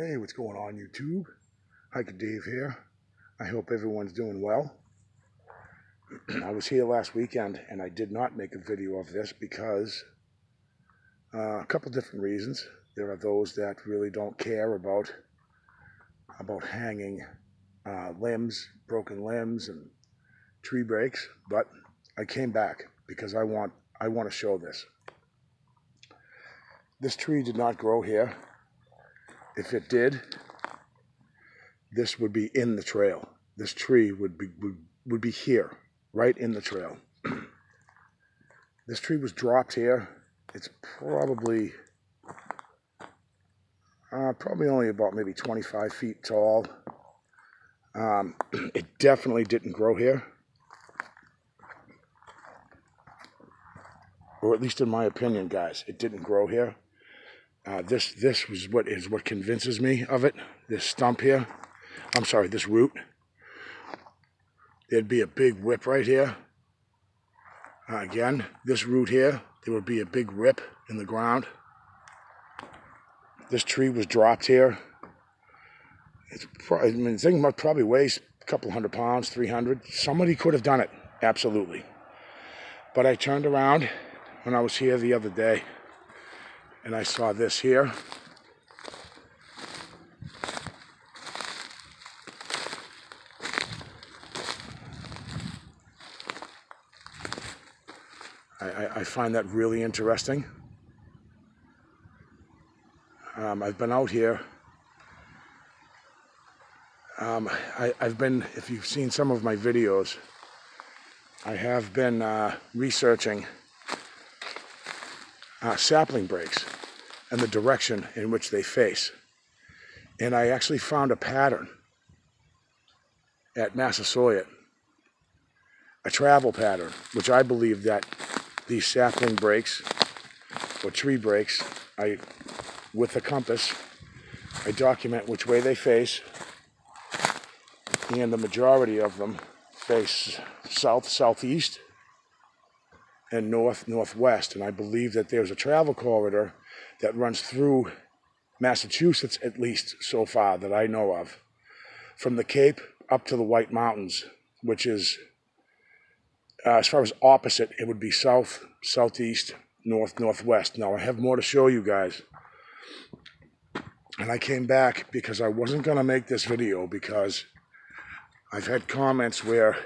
Hey, what's going on YouTube? Hiker Dave here. I hope everyone's doing well. I was here last weekend and I did not make a video of this because a couple different reasons. There are those that really don't care about hanging limbs, broken limbs, and tree breaks, but I came back because I want to show this. This tree did not grow here. If it did, this would be in the trail. This tree would be here, right in the trail. This tree was dropped here. It's probably only about maybe 25 feet tall. It definitely didn't grow here, or at least in my opinion, guys, it didn't grow here. This is what convinces me of it. This stump here, I'm sorry, this root. There'd be a big whip right here. Again, this root here, there would be a big rip in the ground. This tree was dropped here. It's probably, the thing probably weighs a couple 100 pounds, 300. Somebody could have done it, absolutely. But I turned around when I was here the other day, and I saw this here. I find that really interesting. I've been out here. I've been, if you've seen some of my videos, I have been researching sapling breaks and the direction in which they face. And I actually found a pattern at Massasoit, a travel pattern, which I believe that these sapling breaks or tree breaks, with the compass, I document which way they face, and the majority of them face south, southeast, and north, northwest. And I believe that there's a travel corridor that runs through Massachusetts, at least so far that I know of, from the Cape up to the White Mountains, which is, as far as opposite, it would be south, southeast, north, northwest. Now, I have more to show you guys. And I came back because I wasn't going to make this video because I've had comments where,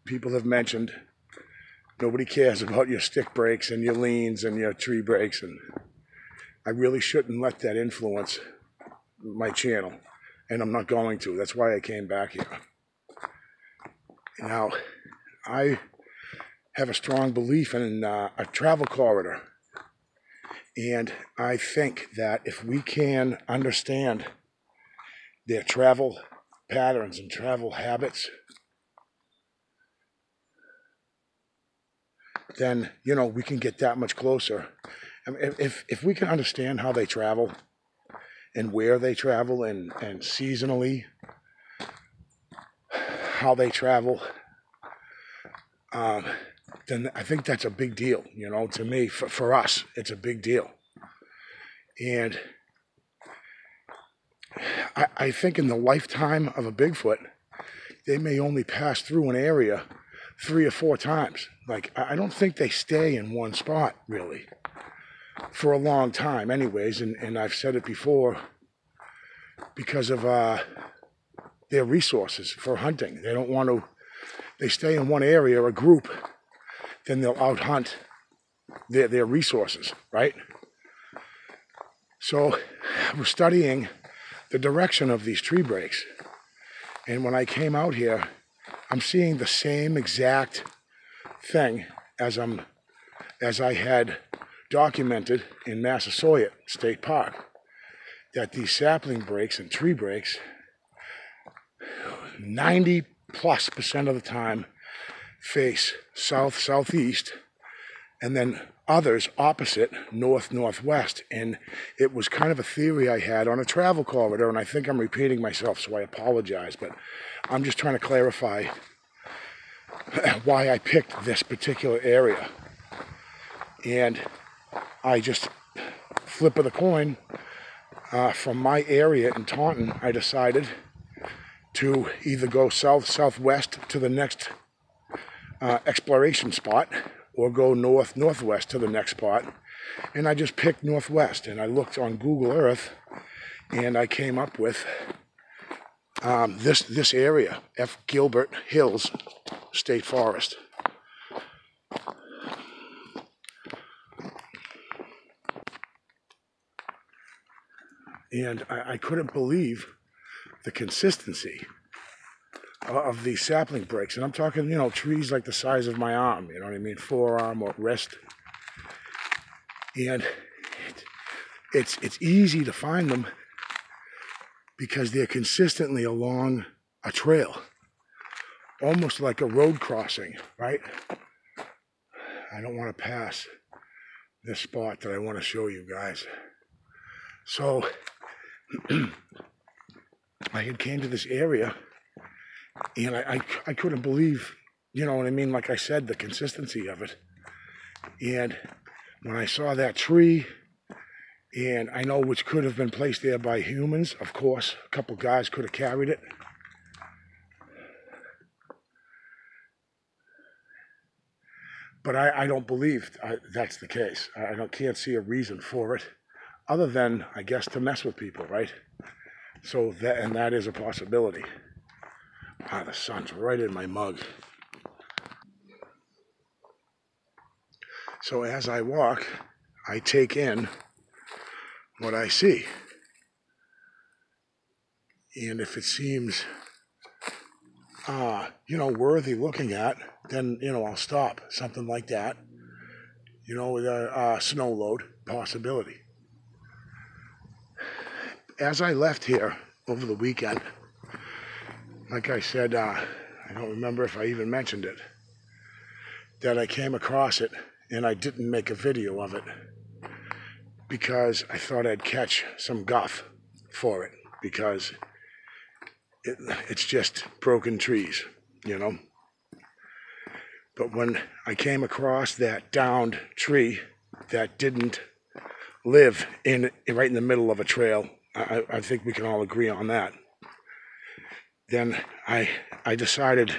people have mentioned nobody cares about your stick breaks and your leans and your tree breaks, and I really shouldn't let that influence my channel, and I'm not going to. That's why I came back here. Now, I have a strong belief in a travel corridor, and I think that if we can understand their travel patterns and travel habits, then, we can get that much closer. I mean, if we can understand how they travel and where they travel and seasonally how they travel, then I think that's a big deal. To me, for us, it's a big deal. And I think in the lifetime of a Bigfoot, they may only pass through an area 3 or 4 times. Like, I don't think they stay in one spot, really, for a long time anyways. And I've said it before, because of their resources for hunting. They don't want to, they stay in one area or a group, then they'll out-hunt their resources, right? So we're studying the direction of these tree breaks. And when I came out here, I'm seeing the same exact thing as I had documented in Massasoit State Park, that these sapling breaks and tree breaks, 90+% of the time, face south, southeast, and then others opposite, north, northwest. And it was kind of a theory I had on a travel corridor, and I think I'm repeating myself, so I apologize, but I'm just trying to clarify why I picked this particular area. And I just flip of the coin, from my area in Taunton, I decided to either go south-southwest to the next exploration spot or go north-northwest to the next spot. And I just picked northwest, and I looked on Google Earth, and I came up with this area, F. Gilbert Hills State Forest. And I couldn't believe the consistency of these sapling breaks. And I'm talking, you know, trees like the size of my arm, you know what I mean, forearm or wrist. And it's easy to find them because they're consistently along a trail, almost like a road crossing, right? I don't want to pass this spot that I want to show you guys. So I had came to this area, and I couldn't believe, you know what I mean, like I said, the consistency of it. And when I saw that tree, and I know which could have been placed there by humans, of course, a couple guys could have carried it. But I don't believe that's the case. Can't see a reason for it, other than, I guess, to mess with people, right? So that is a possibility. The sun's right in my mug. So as I walk, I take in what I see. And if it seems, you know, worthy looking at, then, you know, I'll stop. Something like that. You know, with a snow load possibility. As I left here over the weekend, like I said, I don't remember if I even mentioned it, that I came across it, and I didn't make a video of it because I thought I'd catch some guff for it, because it's just broken trees, you know. But when I came across that downed tree that didn't live right in the middle of a trail, I think we can all agree on that. Then I decided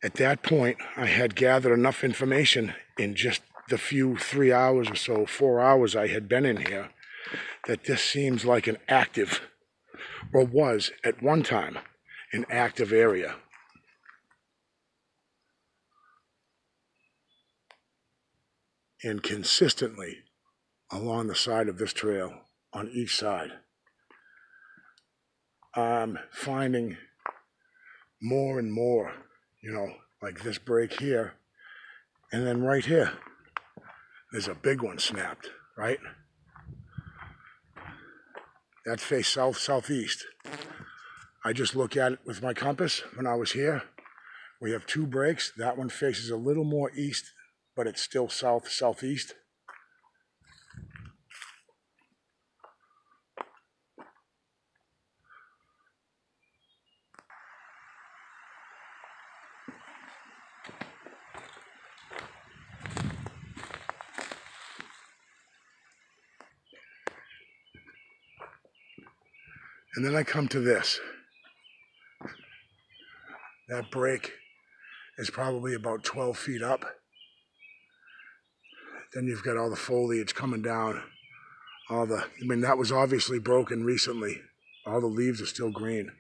at that point I had gathered enough information in just the few 3 hours or so, 4 hours I had been in here, that this seems like an active, or was at one time, an active area. And consistently along the side of this trail, on each side, I'm finding more and more, you know, like this break here, and then right here, there's a big one snapped, right? That face south-southeast. I just look at it with my compass when I was here. We have two breaks. That one faces a little more east, but it's still south-southeast. And then I come to this. That break is probably about 12 feet up. Then you've got all the foliage coming down. That was obviously broken recently. All the leaves are still green.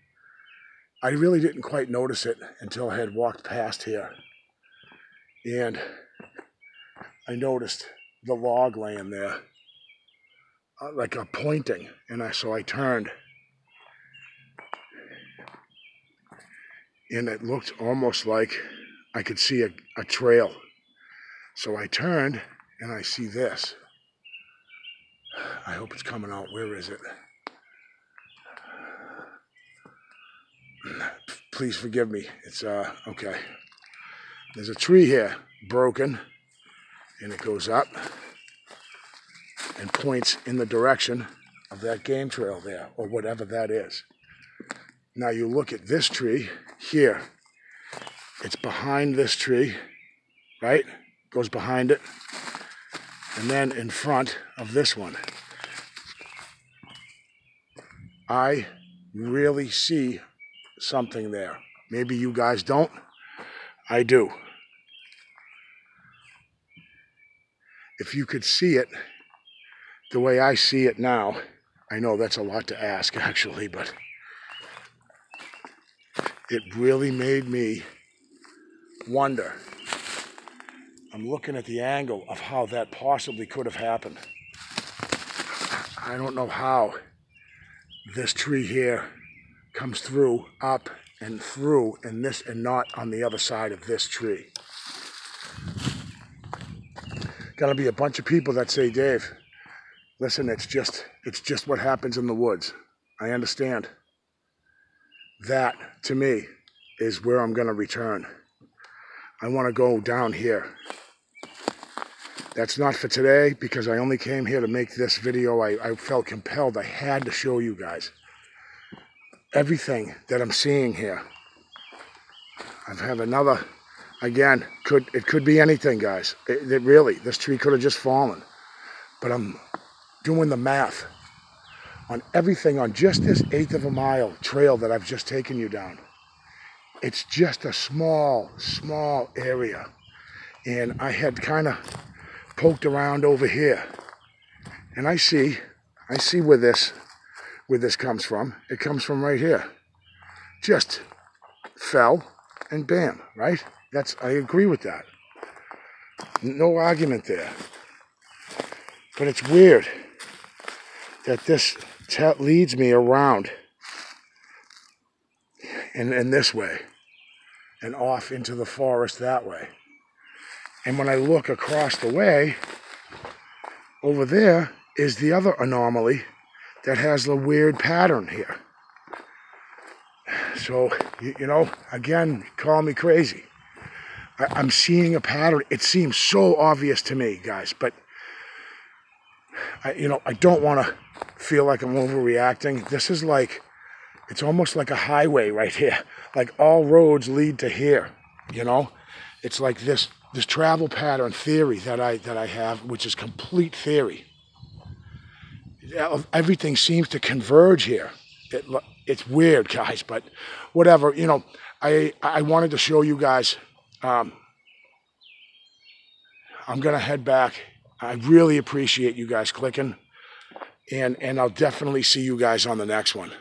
I really didn't quite notice it until I had walked past here. And I noticed the log laying there, like a pointing. So I turned. And it looked almost like I could see a trail. So I turned, and I see this. I hope it's coming out. Where is it? Please forgive me. It's, okay. There's a tree here, broken, and it goes up and points in the direction of that game trail there, or whatever that is. Now you look at this tree here. It's behind this tree, right? Goes behind it. And then in front of this one. I really see something there. Maybe you guys don't. I do. If you could see it the way I see it now, I know that's a lot to ask actually, but it really made me wonder. I'm looking at the angle of how that possibly could have happened. I don't know how this tree here comes through, up and through, and this, and not on the other side of this tree. Gonna be a bunch of people that say, Dave, listen, it's just what happens in the woods. I understand. That, to me, is where I'm gonna return. I wanna go down here. That's not for today, because I only came here to make this video. I felt compelled. I had to show you guys everything that I'm seeing here. I have another, again, it could be anything, guys. It really, this tree could have just fallen. But I'm doing the math on everything on just this 1/8 of a mile trail that I've just taken you down. It's just a small area. And I had kind of poked around over here, and I see where this comes from. It comes from right here. Just fell and bam, right? I agree with that. No argument there. But it's weird that this leads me around and this way and off into the forest that way. And when I look across the way, over there is the other anomaly that has the weird pattern here. So, you know, again, call me crazy. I'm seeing a pattern. It seems so obvious to me, guys, but I don't want to feel like I'm overreacting. This is like, it's almost like a highway right here. Like all roads lead to here, you know? It's like this travel pattern theory that I have, which is complete theory. Everything seems to converge here. It's weird, guys, but whatever. You know, I wanted to show you guys. I'm gonna head back. I really appreciate you guys clicking, and I'll definitely see you guys on the next one.